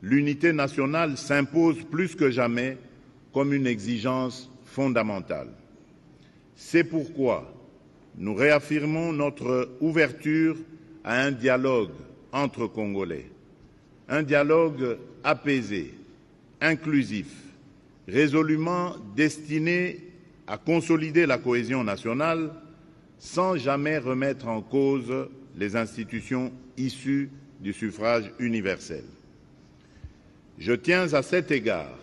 l'unité nationale s'impose plus que jamais comme une exigence fondamentale. C'est pourquoi nous réaffirmons notre ouverture à un dialogue entre Congolais, un dialogue apaisé, inclusif, résolument destiné à consolider la cohésion nationale sans jamais remettre en cause les institutions issues du suffrage universel. Je tiens à cet égard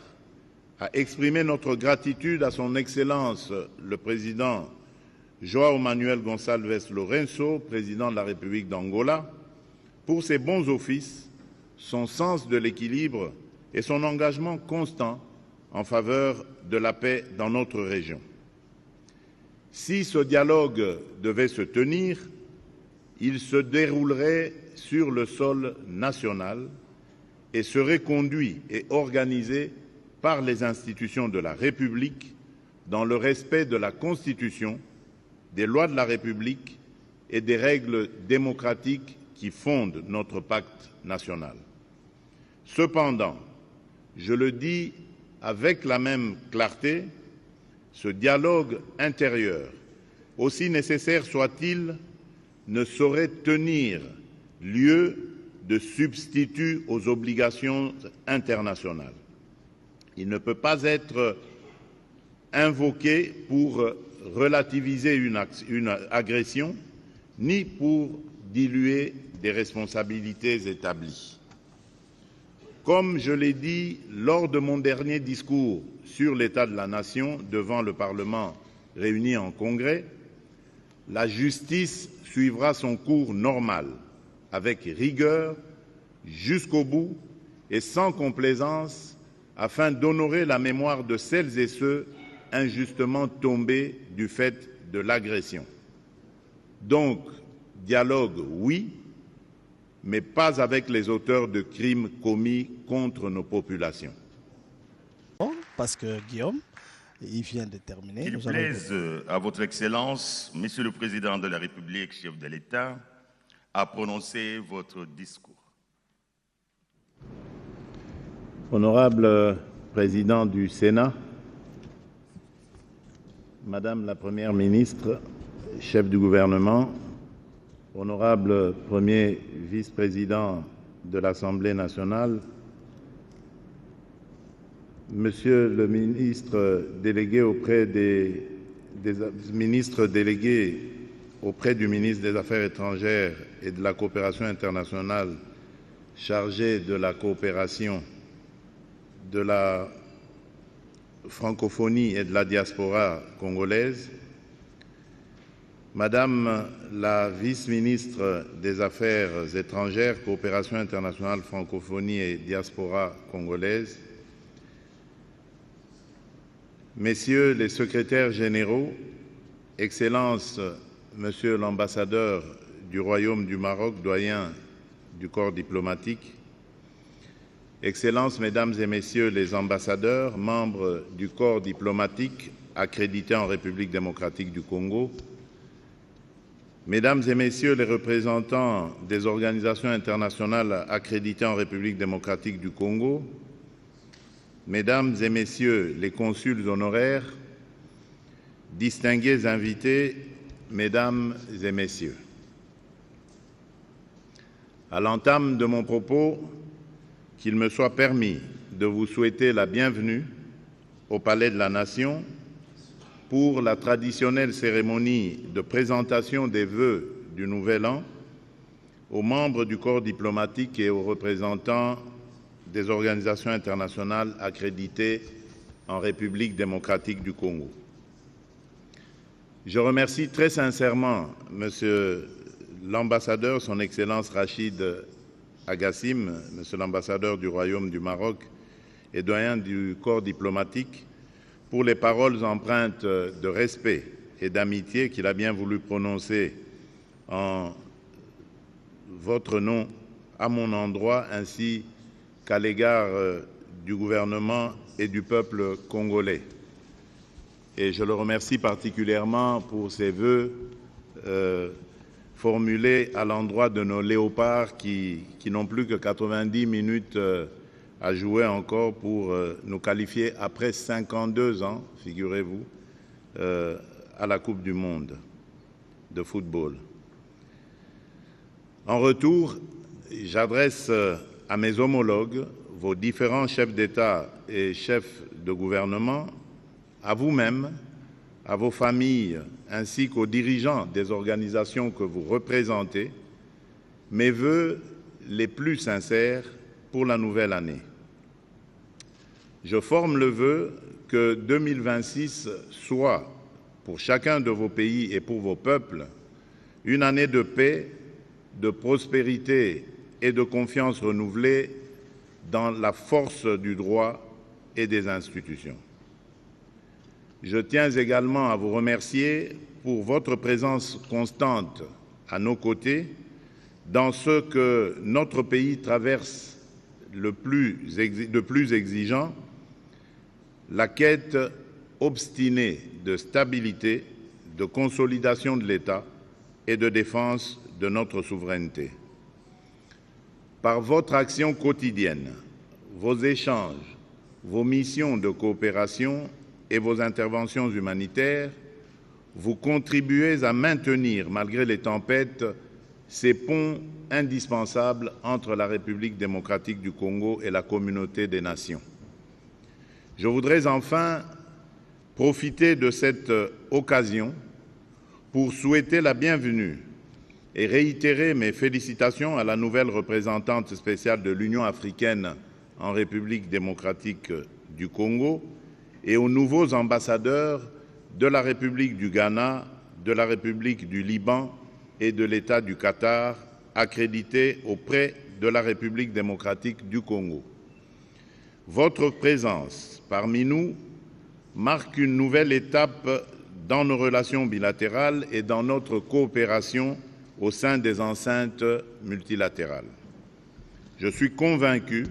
à exprimer notre gratitude à son Excellence le Président João Manuel Gonçalves Lourenço, Président de la République d'Angola, pour ses bons offices, son sens de l'équilibre et son engagement constant en faveur de la paix dans notre région. Si ce dialogue devait se tenir, il se déroulerait sur le sol national et serait conduit et organisé par les institutions de la République dans le respect de la Constitution, des lois de la République et des règles démocratiques qui fondent notre pacte national. Cependant, je le dis avec la même clarté, ce dialogue intérieur, aussi nécessaire soit-il, ne saurait tenir lieu de substitut aux obligations internationales. Il ne peut pas être invoqué pour relativiser une agression, ni pour diluer des responsabilités établies. Comme je l'ai dit lors de mon dernier discours sur l'état de la nation devant le Parlement réuni en congrès, la justice suivra son cours normal, avec rigueur, jusqu'au bout et sans complaisance, afin d'honorer la mémoire de celles et ceux injustement tombés du fait de l'agression. Donc, dialogue, oui, mais pas avec les auteurs de crimes commis contre nos populations. Parce que Guillaume, il vient de terminer. Qu'il plaise à votre Excellence, Monsieur le Président de la République, chef de l'État, à prononcer votre discours. Honorable Président du Sénat, Madame la Première ministre, chef du gouvernement, honorable Premier vice-président de l'Assemblée nationale, Monsieur le ministre délégué auprès des ministres délégués auprès du ministre des Affaires étrangères et de la coopération internationale chargé de la coopération de la francophonie et de la diaspora congolaise, Madame la vice-ministre des Affaires étrangères, coopération internationale, francophonie et diaspora congolaise, Messieurs les secrétaires généraux, Excellences, Monsieur l'ambassadeur du Royaume du Maroc, doyen du corps diplomatique, Excellences, Mesdames et Messieurs les ambassadeurs, membres du corps diplomatique accrédités en République démocratique du Congo, Mesdames et Messieurs les représentants des organisations internationales accréditées en République démocratique du Congo, Mesdames et Messieurs les consuls honoraires, distingués invités, Mesdames et Messieurs. À l'entame de mon propos, qu'il me soit permis de vous souhaiter la bienvenue au Palais de la Nation pour la traditionnelle cérémonie de présentation des vœux du Nouvel An aux membres du corps diplomatique et aux représentants des organisations internationales accréditées en République démocratique du Congo. Je remercie très sincèrement Monsieur l'ambassadeur, son Excellence Rachid Agassim, Monsieur l'ambassadeur du Royaume du Maroc et doyen du corps diplomatique, pour les paroles empreintes de respect et d'amitié qu'il a bien voulu prononcer en votre nom à mon endroit, ainsi qu'à l'égard du gouvernement et du peuple congolais. Et je le remercie particulièrement pour ses vœux formulés à l'endroit de nos léopards qui n'ont plus que 90 minutes à jouer encore pour nous qualifier après 52 ans, figurez-vous, à la Coupe du Monde de football. En retour, j'adresse à mes homologues, vos différents chefs d'État et chefs de gouvernement, à vous-même, à vos familles, ainsi qu'aux dirigeants des organisations que vous représentez, mes vœux les plus sincères pour la nouvelle année. Je forme le vœu que 2026 soit, pour chacun de vos pays et pour vos peuples, une année de paix, de prospérité et de confiance renouvelée dans la force du droit et des institutions. Je tiens également à vous remercier pour votre présence constante à nos côtés dans ce que notre pays traverse de plus exigeant, la quête obstinée de stabilité, de consolidation de l'État et de défense de notre souveraineté. Par votre action quotidienne, vos échanges, vos missions de coopération et vos interventions humanitaires, vous contribuez à maintenir, malgré les tempêtes, ces ponts indispensables entre la République démocratique du Congo et la communauté des nations. Je voudrais enfin profiter de cette occasion pour souhaiter la bienvenue et réitérer mes félicitations à la nouvelle représentante spéciale de l'Union africaine en République démocratique du Congo et aux nouveaux ambassadeurs de la République du Ghana, de la République du Liban et de l'État du Qatar, accrédités auprès de la République démocratique du Congo. Votre présence parmi nous marque une nouvelle étape dans nos relations bilatérales et dans notre coopération au sein des enceintes multilatérales. Je suis convaincu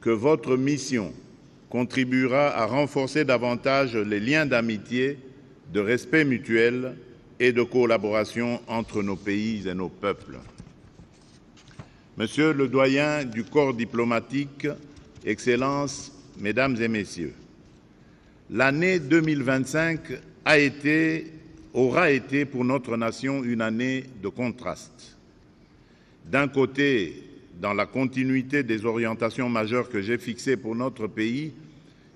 que votre mission contribuera à renforcer davantage les liens d'amitié, de respect mutuel et de collaboration entre nos pays et nos peuples. Monsieur le doyen du corps diplomatique, Excellences, Mesdames et Messieurs, l'année 2025 aura été pour notre nation une année de contraste. D'un côté, dans la continuité des orientations majeures que j'ai fixées pour notre pays,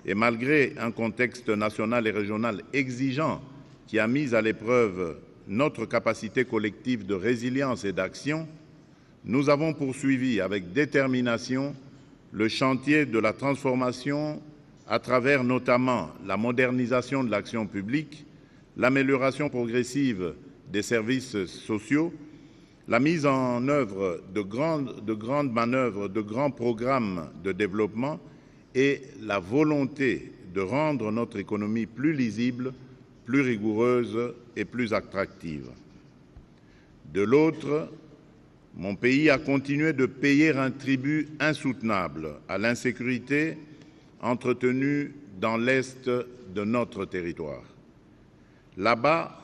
et malgré un contexte national et régional exigeant qui a mis à l'épreuve notre capacité collective de résilience et d'action, nous avons poursuivi avec détermination le chantier de la transformation à travers notamment la modernisation de l'action publique, l'amélioration progressive des services sociaux, la mise en œuvre de grandes manœuvres, de grands programmes de développement et la volonté de rendre notre économie plus lisible, plus rigoureuse et plus attractive. De l'autre, mon pays a continué de payer un tribut insoutenable à l'insécurité entretenue dans l'est de notre territoire. Là-bas,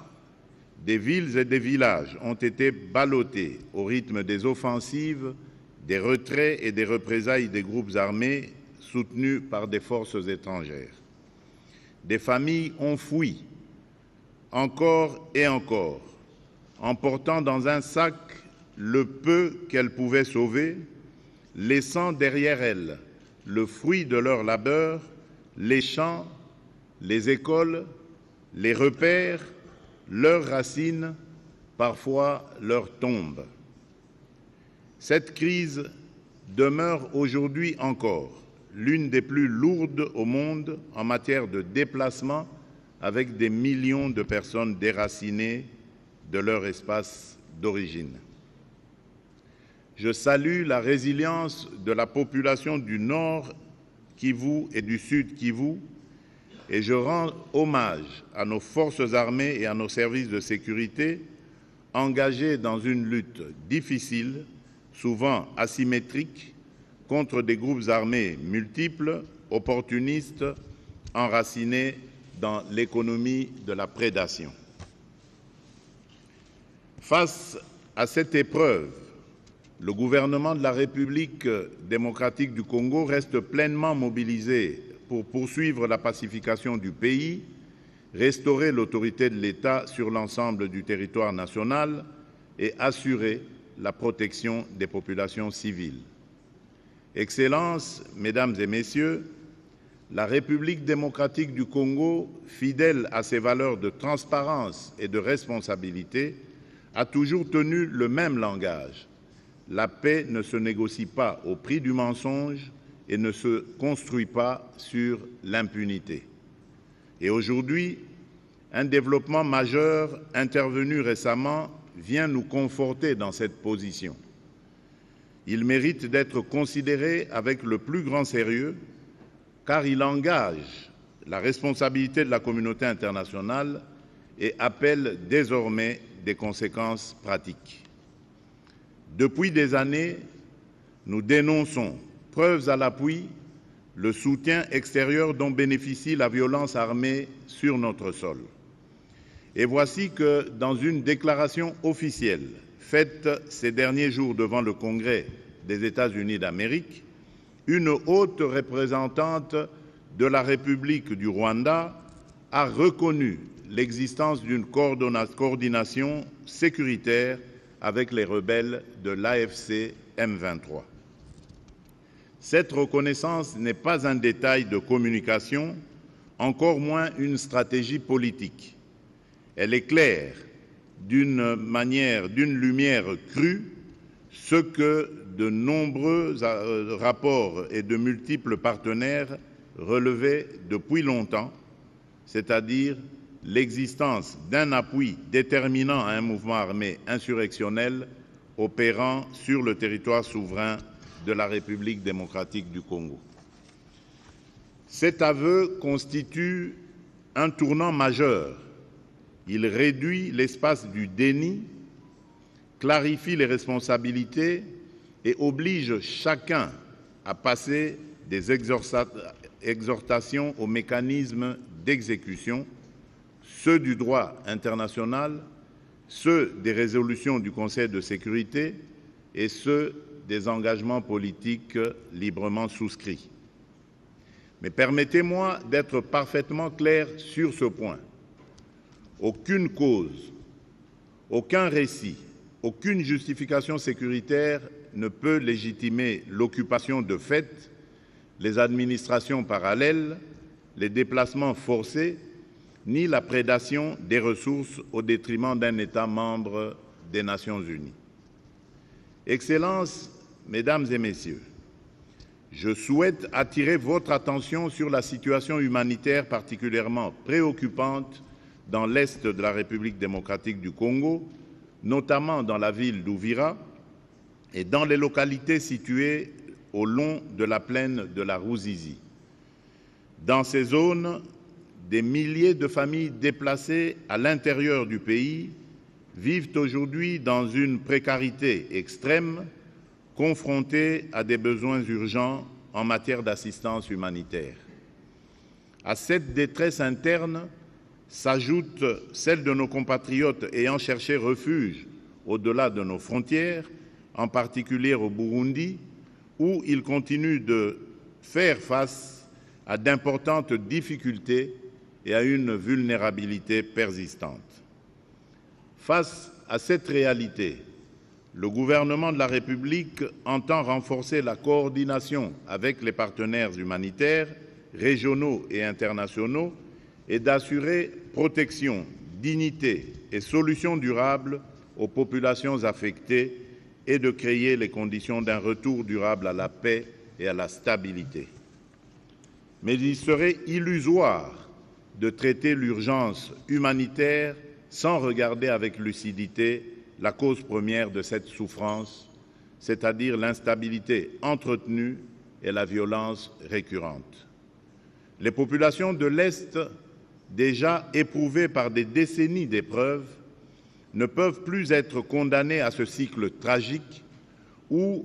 des villes et des villages ont été ballottés au rythme des offensives, des retraits et des représailles des groupes armés soutenus par des forces étrangères. Des familles ont fui, encore et encore, emportant dans un sac le peu qu'elles pouvaient sauver, laissant derrière elles le fruit de leur labeur, les champs, les écoles, les repères, leurs racines, parfois leurs tombes. Cette crise demeure aujourd'hui encore l'une des plus lourdes au monde en matière de déplacement, avec des millions de personnes déracinées de leur espace d'origine. Je salue la résilience de la population du Nord Kivu et du Sud Kivu, et je rends hommage à nos forces armées et à nos services de sécurité engagés dans une lutte difficile, souvent asymétrique, contre des groupes armés multiples, opportunistes, enracinés dans l'économie de la prédation. Face à cette épreuve, le gouvernement de la République démocratique du Congo reste pleinement mobilisé pour poursuivre la pacification du pays, restaurer l'autorité de l'État sur l'ensemble du territoire national et assurer la protection des populations civiles. Excellences, Mesdames et Messieurs, la République démocratique du Congo, fidèle à ses valeurs de transparence et de responsabilité, a toujours tenu le même langage. La paix ne se négocie pas au prix du mensonge et ne se construit pas sur l'impunité. Et aujourd'hui, un développement majeur intervenu récemment vient nous conforter dans cette position. Il mérite d'être considéré avec le plus grand sérieux car il engage la responsabilité de la communauté internationale et appelle désormais des conséquences pratiques. Depuis des années, nous dénonçons, preuves à l'appui, le soutien extérieur dont bénéficie la violence armée sur notre sol. Et voici que, dans une déclaration officielle faite ces derniers jours devant le Congrès des États-Unis d'Amérique, une haute représentante de la République du Rwanda a reconnu l'existence d'une coordination sécuritaire avec les rebelles de l'AFC M23. Cette reconnaissance n'est pas un détail de communication, encore moins une stratégie politique. Elle éclaire d'une lumière crue ce que de nombreux rapports et de multiples partenaires relevaient depuis longtemps, c'est-à-dire l'existence d'un appui déterminant à un mouvement armé insurrectionnel opérant sur le territoire souverain de la République démocratique du Congo. Cet aveu constitue un tournant majeur. Il réduit l'espace du déni, clarifie les responsabilités et oblige chacun à passer des exhortations aux mécanismes d'exécution, ceux du droit international, ceux des résolutions du Conseil de sécurité et ceux des engagements politiques librement souscrits. Mais permettez-moi d'être parfaitement clair sur ce point. Aucune cause, aucun récit, aucune justification sécuritaire ne peut légitimer l'occupation de fait, les administrations parallèles, les déplacements forcés, ni la prédation des ressources au détriment d'un État membre des Nations Unies. Excellences, Mesdames et Messieurs, je souhaite attirer votre attention sur la situation humanitaire particulièrement préoccupante dans l'est de la République démocratique du Congo, notamment dans la ville d'Ouvira et dans les localités situées au long de la plaine de la Ruzizi. Dans ces zones, des milliers de familles déplacées à l'intérieur du pays vivent aujourd'hui dans une précarité extrême, confrontées à des besoins urgents en matière d'assistance humanitaire. À cette détresse interne s'ajoute celle de nos compatriotes ayant cherché refuge au-delà de nos frontières, en particulier au Burundi, où ils continuent de faire face à d'importantes difficultés et à une vulnérabilité persistante. Face à cette réalité, le gouvernement de la République entend renforcer la coordination avec les partenaires humanitaires, régionaux et internationaux et d'assurer protection, dignité et solutions durables aux populations affectées et de créer les conditions d'un retour durable à la paix et à la stabilité. Mais il serait illusoire de traiter l'urgence humanitaire sans regarder avec lucidité la cause première de cette souffrance, c'est-à-dire l'instabilité entretenue et la violence récurrente. Les populations de l'Est, déjà éprouvées par des décennies d'épreuves, ne peuvent plus être condamnées à ce cycle tragique où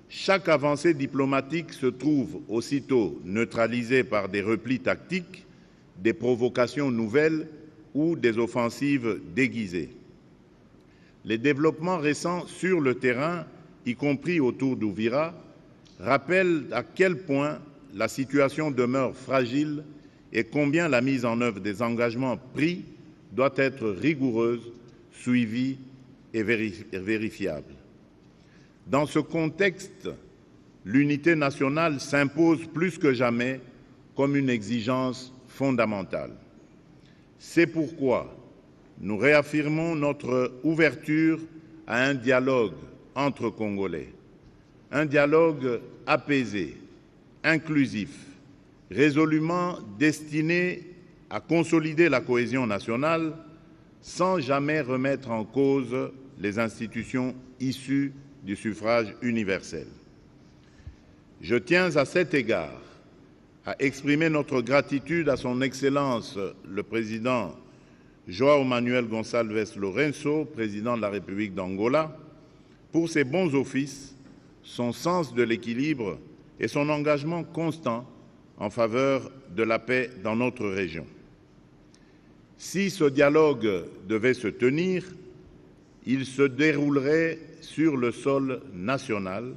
chaque avancée diplomatique se trouve aussitôt neutralisée par des replis tactiques, des provocations nouvelles ou des offensives déguisées. Les développements récents sur le terrain y compris autour d'Uvira, rappellent à quel point la situation demeure fragile et combien la mise en œuvre des engagements pris doit être rigoureuse, suivie et vérifiable. Dans ce contexte, l'unité nationale s'impose plus que jamais comme une exigence fondamentale. C'est pourquoi nous réaffirmons notre ouverture à un dialogue entre Congolais, un dialogue apaisé, inclusif, résolument destiné à consolider la cohésion nationale sans jamais remettre en cause les institutions issues du suffrage universel. Je tiens à cet égard à exprimer notre gratitude à son Excellence le Président João Manuel Gonçalves Lourenço, Président de la République d'Angola, pour ses bons offices, son sens de l'équilibre et son engagement constant en faveur de la paix dans notre région. Si ce dialogue devait se tenir, il se déroulerait sur le sol national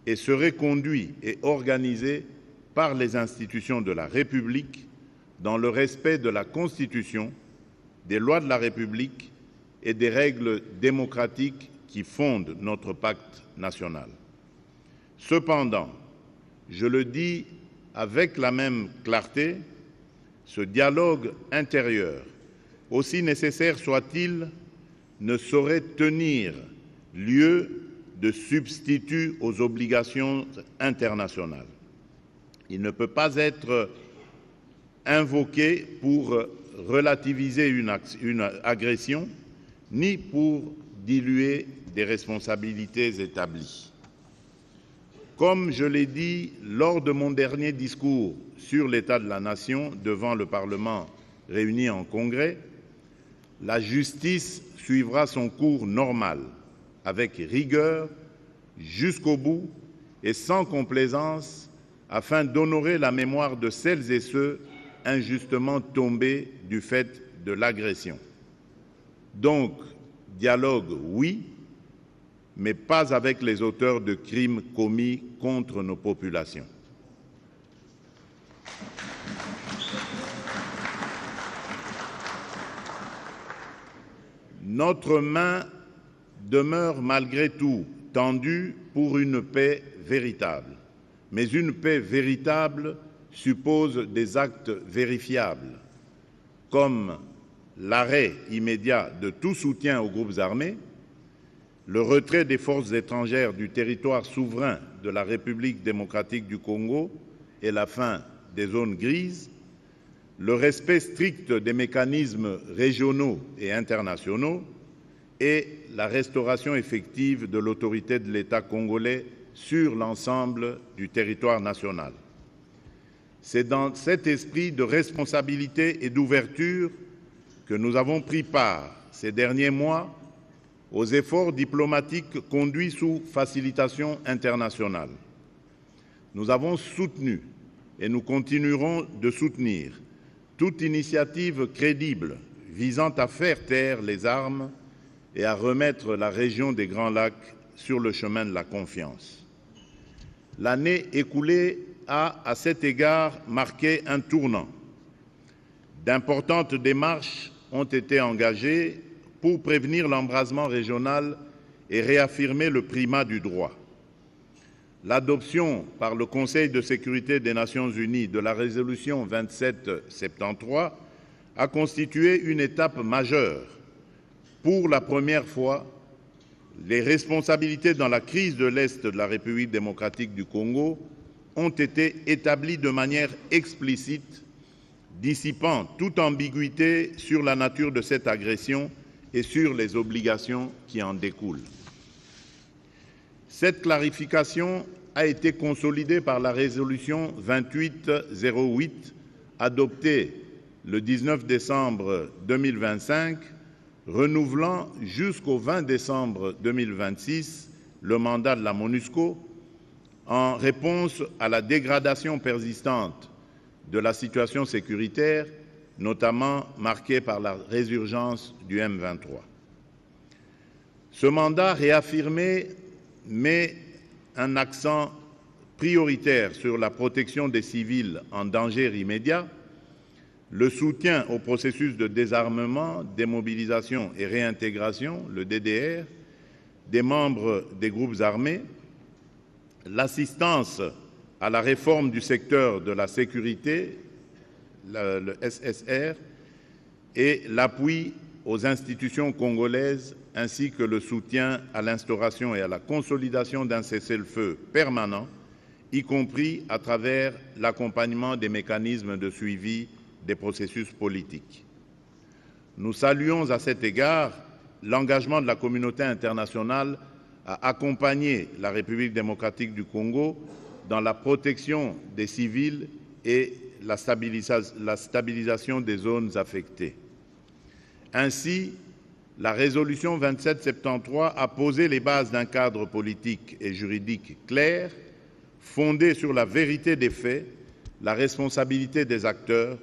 et serait conduit et organisé par les institutions de la République dans le respect de la Constitution, des lois de la République et des règles démocratiques qui fondent notre pacte national. Cependant, je le dis avec la même clarté, ce dialogue intérieur, aussi nécessaire soit-il, ne saurait tenir lieu de substitut aux obligations internationales. Il ne peut pas être invoqué pour relativiser une agression, ni pour diluer des responsabilités établies. Comme je l'ai dit lors de mon dernier discours sur l'état de la nation devant le Parlement réuni en Congrès, la justice suivra son cours normal, avec rigueur, jusqu'au bout et sans complaisance, afin d'honorer la mémoire de celles et ceux injustement tombés du fait de l'agression. Donc, dialogue, oui, mais pas avec les auteurs de crimes commis contre nos populations. Notre main demeure malgré tout tendue pour une paix véritable. Mais une paix véritable suppose des actes vérifiables, comme l'arrêt immédiat de tout soutien aux groupes armés, le retrait des forces étrangères du territoire souverain de la République démocratique du Congo et la fin des zones grises, le respect strict des mécanismes régionaux et internationaux et la restauration effective de l'autorité de l'État congolais sur l'ensemble du territoire national. C'est dans cet esprit de responsabilité et d'ouverture que nous avons pris part ces derniers mois aux efforts diplomatiques conduits sous facilitation internationale. Nous avons soutenu et nous continuerons de soutenir toute initiative crédible visant à faire taire les armes et à remettre la région des Grands Lacs sur le chemin de la confiance. L'année écoulée a, à cet égard, marqué un tournant. D'importantes démarches ont été engagées pour prévenir l'embrasement régional et réaffirmer le primat du droit. L'adoption par le Conseil de sécurité des Nations Unies de la résolution 2773 a constitué une étape majeure. Pour la première fois, les responsabilités dans la crise de l'Est de la République démocratique du Congo ont été établies de manière explicite, dissipant toute ambiguïté sur la nature de cette agression et sur les obligations qui en découlent. Cette clarification a été consolidée par la résolution 2808 adoptée le 19 décembre 2025, renouvelant jusqu'au 20 décembre 2026 le mandat de la MONUSCO en réponse à la dégradation persistante de la situation sécuritaire, notamment marquée par la résurgence du M23. Ce mandat réaffirmé met un accent prioritaire sur la protection des civils en danger immédiat, le soutien au processus de désarmement, démobilisation et réintégration, le DDR, des membres des groupes armés, l'assistance à la réforme du secteur de la sécurité, le SSR, et l'appui aux institutions congolaises ainsi que le soutien à l'instauration et à la consolidation d'un cessez-le-feu permanent, y compris à travers l'accompagnement des mécanismes de suivi des processus politiques. Nous saluons à cet égard l'engagement de la communauté internationale à accompagner la République démocratique du Congo dans la protection des civils et la stabilisation des zones affectées. Ainsi, la résolution 2773 a posé les bases d'un cadre politique et juridique clair, fondé sur la vérité des faits, la responsabilité des acteurs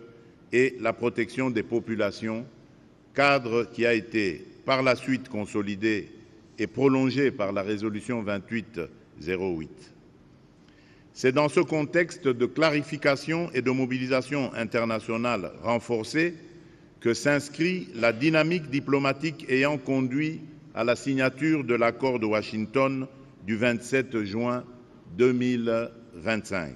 et la protection des populations, cadre qui a été par la suite consolidé et prolongé par la résolution 2808. C'est dans ce contexte de clarification et de mobilisation internationale renforcée que s'inscrit la dynamique diplomatique ayant conduit à la signature de l'accord de Washington du 27 juin 2025.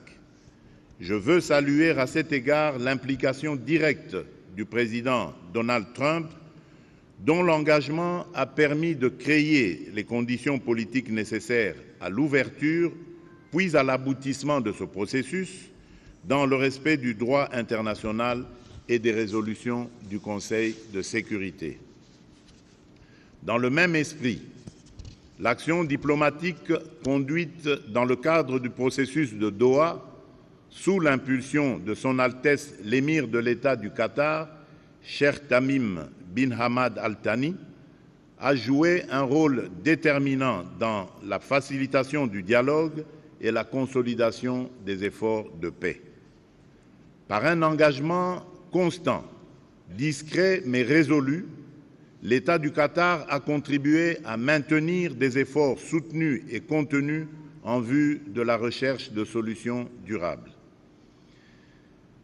Je veux saluer à cet égard l'implication directe du président Donald Trump, dont l'engagement a permis de créer les conditions politiques nécessaires à l'ouverture puis à l'aboutissement de ce processus dans le respect du droit international et des résolutions du Conseil de sécurité. Dans le même esprit, l'action diplomatique conduite dans le cadre du processus de Doha, sous l'impulsion de Son Altesse l'émir de l'État du Qatar, Cheikh Tamim bin Hamad Al Thani, a joué un rôle déterminant dans la facilitation du dialogue et la consolidation des efforts de paix. Par un engagement constant, discret mais résolu, l'État du Qatar a contribué à maintenir des efforts soutenus et contenus en vue de la recherche de solutions durables.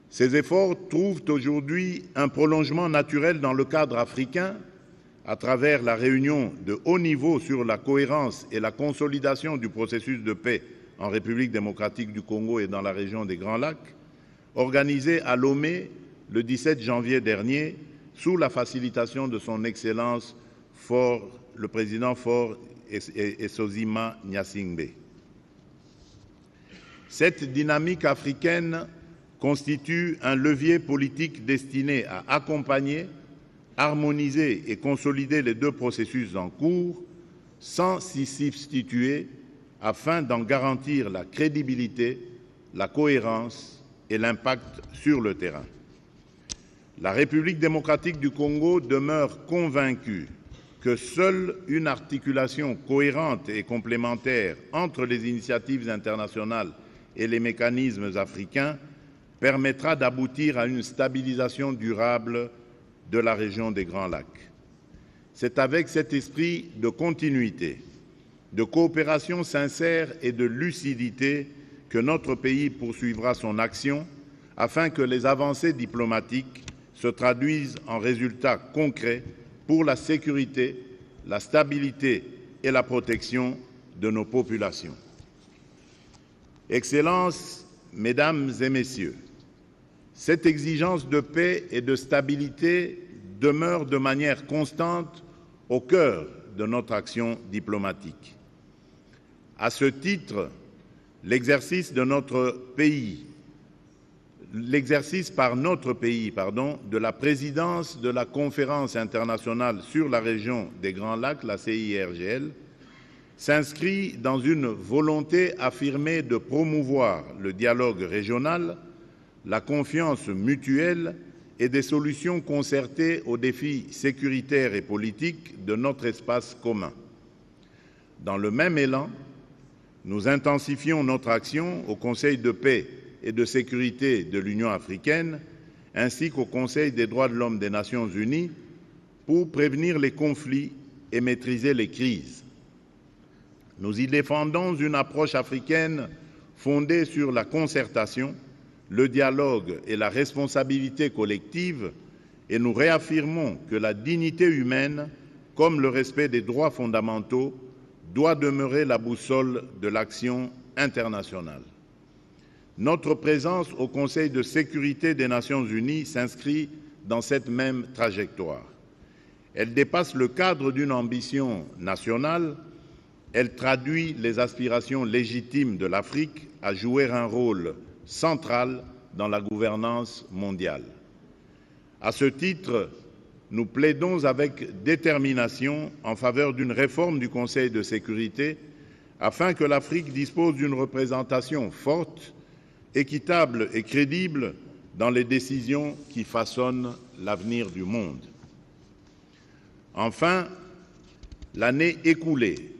Ces efforts trouvent aujourd'hui un prolongement naturel dans le cadre africain à travers la réunion de haut niveau sur la cohérence et la consolidation du processus de paix en République démocratique du Congo et dans la région des Grands Lacs, organisée à Lomé le 17 janvier dernier sous la facilitation de son Excellence le président Faure Essozima Gnassingbé. Cette dynamique africaine constitue un levier politique destiné à accompagner, harmoniser et consolider les deux processus en cours sans s'y substituer afin d'en garantir la crédibilité, la cohérence et l'impact sur le terrain. La République démocratique du Congo demeure convaincue que seule une articulation cohérente et complémentaire entre les initiatives internationales et les mécanismes africains permettra d'aboutir à une stabilisation durable de la région des Grands Lacs. C'est avec cet esprit de continuité, de coopération sincère et de lucidité que notre pays poursuivra son action afin que les avancées diplomatiques se traduisent en résultats concrets pour la sécurité, la stabilité et la protection de nos populations. Excellences, Mesdames et Messieurs, cette exigence de paix et de stabilité demeure de manière constante au cœur de notre action diplomatique. À ce titre, l'exercice par notre pays de la présidence de la Conférence internationale sur la région des Grands Lacs, la CIRGL, s'inscrit dans une volonté affirmée de promouvoir le dialogue régional, la confiance mutuelle et des solutions concertées aux défis sécuritaires et politiques de notre espace commun. Dans le même élan, nous intensifions notre action au Conseil de paix et de sécurité de l'Union africaine, ainsi qu'au Conseil des droits de l'homme des Nations unies, pour prévenir les conflits et maîtriser les crises. Nous y défendons une approche africaine fondée sur la concertation, le dialogue et la responsabilité collective, et nous réaffirmons que la dignité humaine, comme le respect des droits fondamentaux, doit demeurer la boussole de l'action internationale. Notre présence au Conseil de sécurité des Nations unies s'inscrit dans cette même trajectoire. Elle dépasse le cadre d'une ambition nationale, elle traduit les aspirations légitimes de l'Afrique à jouer un rôle central dans la gouvernance mondiale. À ce titre, nous plaidons avec détermination en faveur d'une réforme du Conseil de sécurité afin que l'Afrique dispose d'une représentation forte, équitable et crédible dans les décisions qui façonnent l'avenir du monde. Enfin, l'année écoulée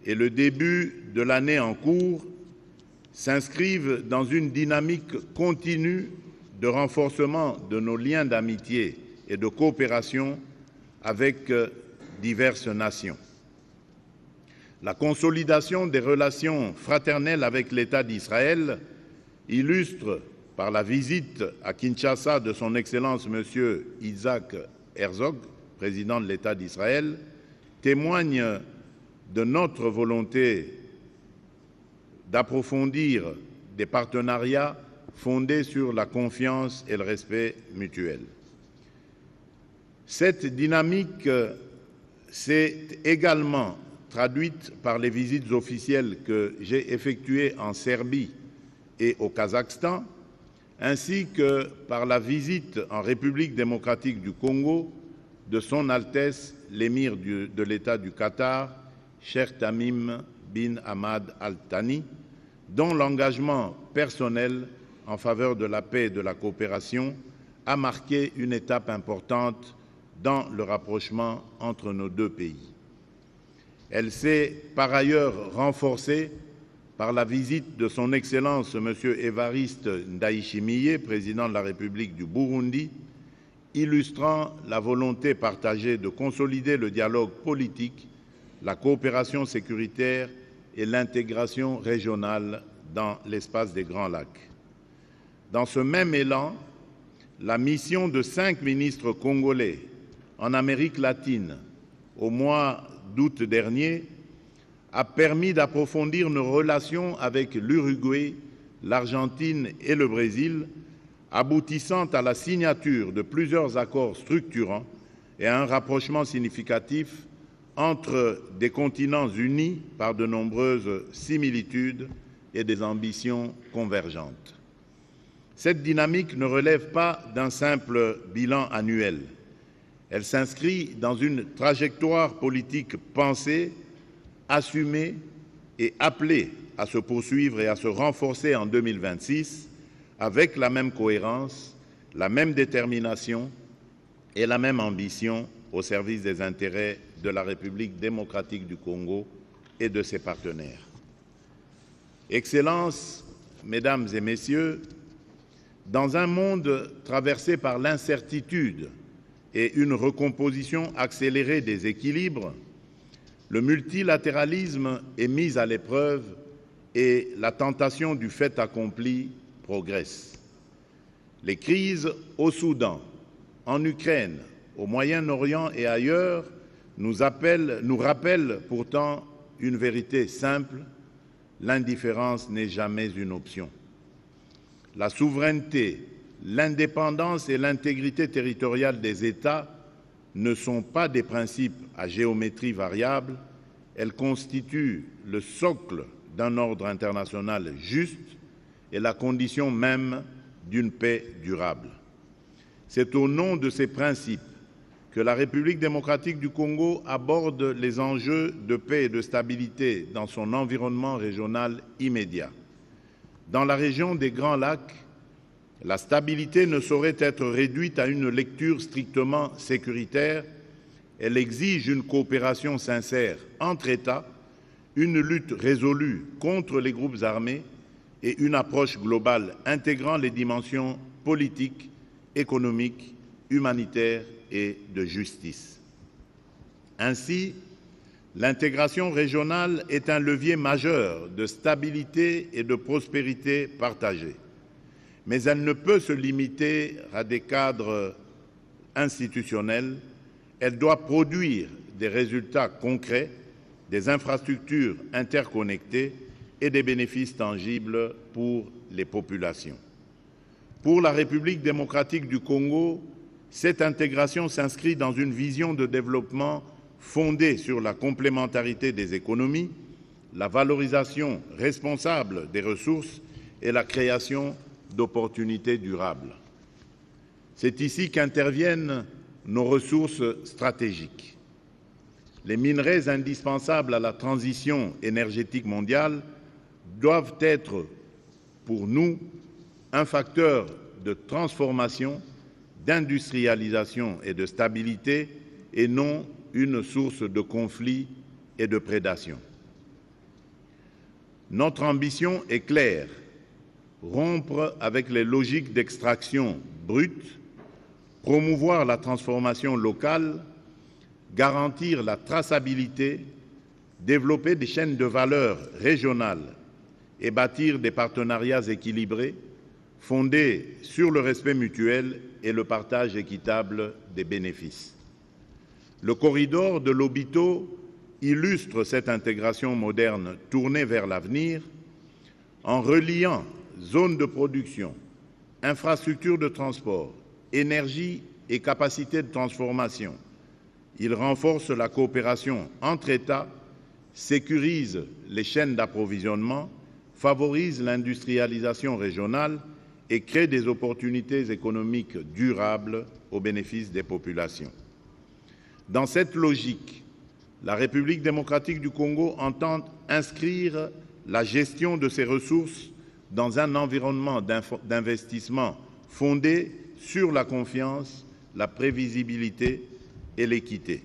et le début de l'année en cours s'inscrivent dans une dynamique continue de renforcement de nos liens d'amitié et de coopération avec diverses nations. La consolidation des relations fraternelles avec l'État d'Israël illustre par la visite à Kinshasa de son Excellence M. Isaac Herzog, président de l'État d'Israël, témoigne de notre volonté d'approfondir des partenariats fondés sur la confiance et le respect mutuel. Cette dynamique s'est également traduite par les visites officielles que j'ai effectuées en Serbie et au Kazakhstan, ainsi que par la visite en République démocratique du Congo de Son Altesse l'émir de l'État du Qatar, Cheikh Tamim bin Hamad Al Thani, dont l'engagement personnel en faveur de la paix et de la coopération a marqué une étape importante dans le rapprochement entre nos deux pays. Elle s'est par ailleurs renforcée par la visite de son Excellence M. Évariste Ndayishimiye, président de la République du Burundi, illustrant la volonté partagée de consolider le dialogue politique, la coopération sécuritaire et l'intégration régionale dans l'espace des Grands Lacs. Dans ce même élan, la mission de 5 ministres congolais en Amérique latine au mois d'août dernier a permis d'approfondir nos relations avec l'Uruguay, l'Argentine et le Brésil, aboutissant à la signature de plusieurs accords structurants et à un rapprochement significatif entre des continents unis par de nombreuses similitudes et des ambitions convergentes. Cette dynamique ne relève pas d'un simple bilan annuel. Elle s'inscrit dans une trajectoire politique pensée, assumée et appelée à se poursuivre et à se renforcer en 2026 avec la même cohérence, la même détermination et la même ambition au service des intérêts de la République démocratique du Congo et de ses partenaires. Excellences, Mesdames et Messieurs, dans un monde traversé par l'incertitude et une recomposition accélérée des équilibres, le multilatéralisme est mis à l'épreuve et la tentation du fait accompli progresse. Les crises au Soudan, en Ukraine, au Moyen-Orient et ailleurs nous rappellent pourtant une vérité simple: l'indifférence n'est jamais une option. La souveraineté, l'indépendance et l'intégrité territoriale des États ne sont pas des principes à géométrie variable, elles constituent le socle d'un ordre international juste et la condition même d'une paix durable. C'est au nom de ces principes que la République démocratique du Congo aborde les enjeux de paix et de stabilité dans son environnement régional immédiat. Dans la région des Grands Lacs, la stabilité ne saurait être réduite à une lecture strictement sécuritaire. Elle exige une coopération sincère entre États, une lutte résolue contre les groupes armés et une approche globale intégrant les dimensions politiques, économiques, humanitaires et de justice. Ainsi, L'intégration régionale est un levier majeur de stabilité et de prospérité partagée. Mais elle ne peut se limiter à des cadres institutionnels. Elle doit produire des résultats concrets, des infrastructures interconnectées et des bénéfices tangibles pour les populations. Pour la République démocratique du Congo, cette intégration s'inscrit dans une vision de développement fondée sur la complémentarité des économies, la valorisation responsable des ressources et la création d'opportunités durables. C'est ici qu'interviennent nos ressources stratégiques. Les minerais indispensables à la transition énergétique mondiale doivent être, pour nous, un facteur de transformation, d'industrialisation et de stabilité, et non une source de conflits et de prédation. Notre ambition est claire: rompre avec les logiques d'extraction brute, promouvoir la transformation locale, garantir la traçabilité, développer des chaînes de valeur régionales et bâtir des partenariats équilibrés, fondés sur le respect mutuel et le partage équitable des bénéfices. Le corridor de Lobito illustre cette intégration moderne tournée vers l'avenir en reliant zones de production, infrastructures de transport, énergie et capacités de transformation. Il renforce la coopération entre États, sécurise les chaînes d'approvisionnement, favorise l'industrialisation régionale et crée des opportunités économiques durables au bénéfice des populations. Dans cette logique, la République démocratique du Congo entend inscrire la gestion de ses ressources dans un environnement d'investissement fondé sur la confiance, la prévisibilité et l'équité.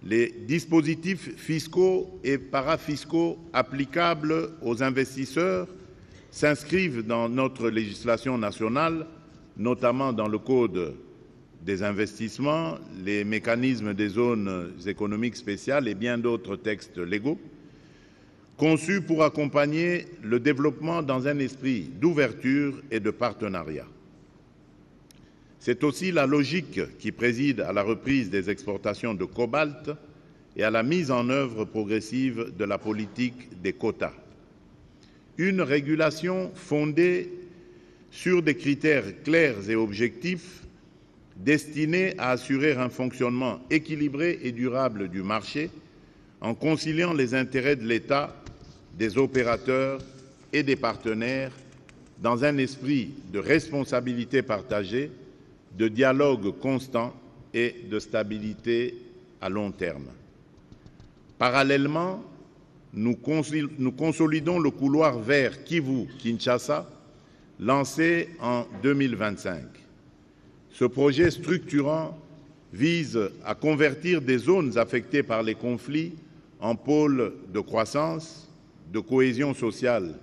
Les dispositifs fiscaux et parafiscaux applicables aux investisseurs s'inscrivent dans notre législation nationale, notamment dans le Code des investissements, les mécanismes des zones économiques spéciales et bien d'autres textes légaux, conçus pour accompagner le développement dans un esprit d'ouverture et de partenariat. C'est aussi la logique qui préside à la reprise des exportations de cobalt et à la mise en œuvre progressive de la politique des quotas. Une régulation fondée sur des critères clairs et objectifs destinés à assurer un fonctionnement équilibré et durable du marché en conciliant les intérêts de l'État, des opérateurs et des partenaires dans un esprit de responsabilité partagée, de dialogue constant et de stabilité à long terme. Parallèlement, nous consolidons le couloir vers Kivu-Kinshasa, lancé en 2025. Ce projet structurant vise à convertir des zones affectées par les conflits en pôles de croissance, de cohésion sociale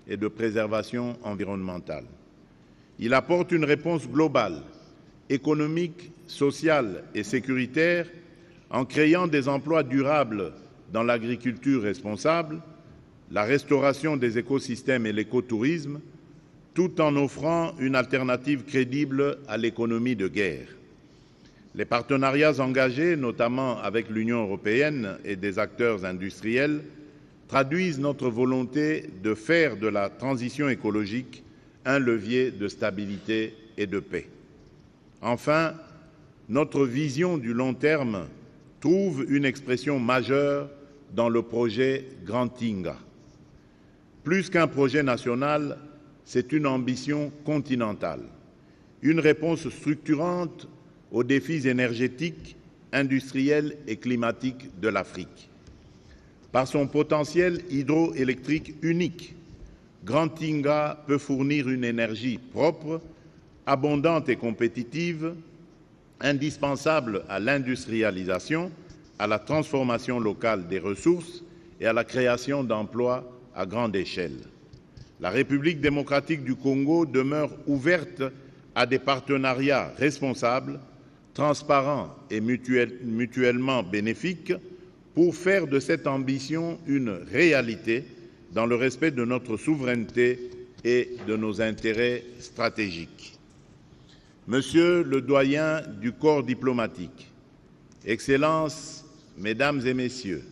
et de préservation environnementale. Il apporte une réponse globale, économique, sociale et sécuritaire en créant des emplois durables dans l'agriculture responsable, la restauration des écosystèmes et l'écotourisme, tout en offrant une alternative crédible à l'économie de guerre. Les partenariats engagés, notamment avec l'Union européenne et des acteurs industriels, traduisent notre volonté de faire de la transition écologique un levier de stabilité et de paix. Enfin, notre vision du long terme trouve une expression majeure dans le projet Grand Tinga. Plus qu'un projet national, c'est une ambition continentale, une réponse structurante aux défis énergétiques, industriels et climatiques de l'Afrique. Par son potentiel hydroélectrique unique, Grand Tinga peut fournir une énergie propre, abondante et compétitive, indispensable à l'industrialisation, à la transformation locale des ressources et à la création d'emplois à grande échelle. La République démocratique du Congo demeure ouverte à des partenariats responsables, transparents et mutuellement bénéfiques pour faire de cette ambition une réalité dans le respect de notre souveraineté et de nos intérêts stratégiques. Monsieur le doyen du corps diplomatique, Excellences, Mesdames et Messieurs,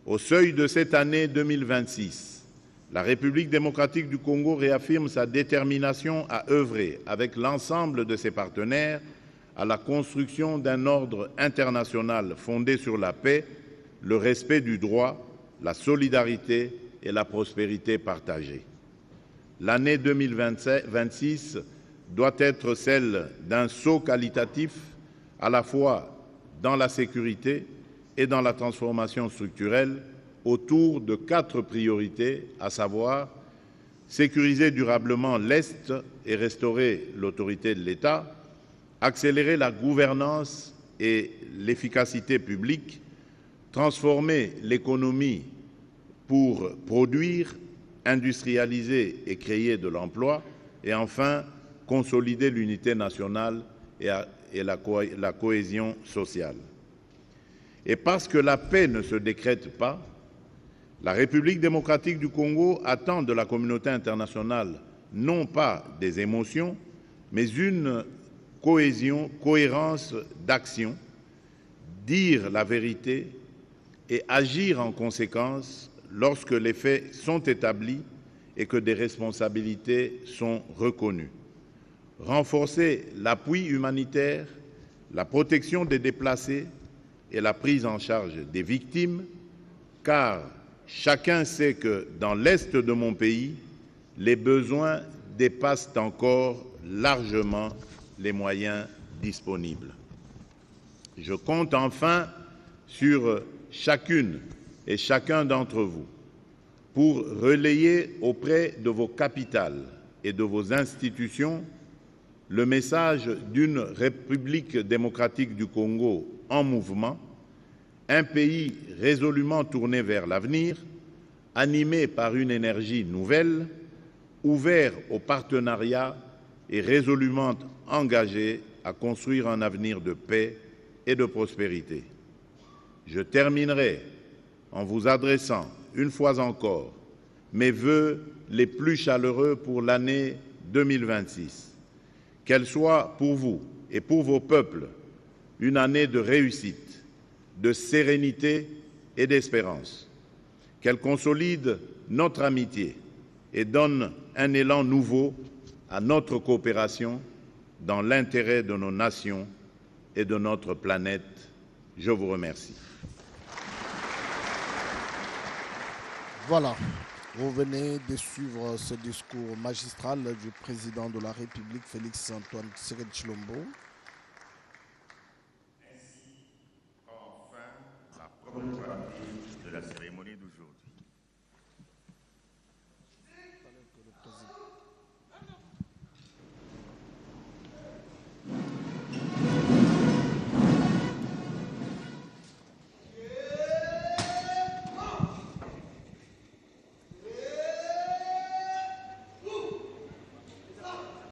au seuil de cette année 2026, la République démocratique du Congo réaffirme sa détermination à œuvrer avec l'ensemble de ses partenaires à la construction d'un ordre international fondé sur la paix, le respect du droit, la solidarité et la prospérité partagée. L'année 2026 doit être celle d'un saut qualitatif à la fois dans la sécurité et dans la transformation structurelle autour de 4 priorités, à savoir sécuriser durablement l'Est et restaurer l'autorité de l'État, accélérer la gouvernance et l'efficacité publique, transformer l'économie pour produire, industrialiser et créer de l'emploi, et enfin consolider l'unité nationale et la cohésion sociale. Et parce que la paix ne se décrète pas, la République démocratique du Congo attend de la communauté internationale non pas des émotions, mais une cohérence d'action, dire la vérité et agir en conséquence lorsque les faits sont établis et que des responsabilités sont reconnues. Renforcer l'appui humanitaire, la protection des déplacés et la prise en charge des victimes, car chacun sait que dans l'Est de mon pays, les besoins dépassent encore largement les moyens disponibles. Je compte enfin sur chacune et chacun d'entre vous pour relayer auprès de vos capitales et de vos institutions le message d'une République démocratique du Congo en mouvement, un pays résolument tourné vers l'avenir, animé par une énergie nouvelle, ouvert au partenariat et résolument engagé à construire un avenir de paix et de prospérité. Je terminerai en vous adressant, une fois encore, mes vœux les plus chaleureux pour l'année 2026. Qu'elle soit pour vous et pour vos peuples une année de réussite, de sérénité et d'espérance. Qu'elle consolide notre amitié et donne un élan nouveau à notre coopération dans l'intérêt de nos nations et de notre planète. Je vous remercie. Voilà, vous venez de suivre ce discours magistral du président de la République, Félix-Antoine Tshisekedi Tshilombo. Ainsi, enfin, la première partie de la cérémonie d'aujourd'hui.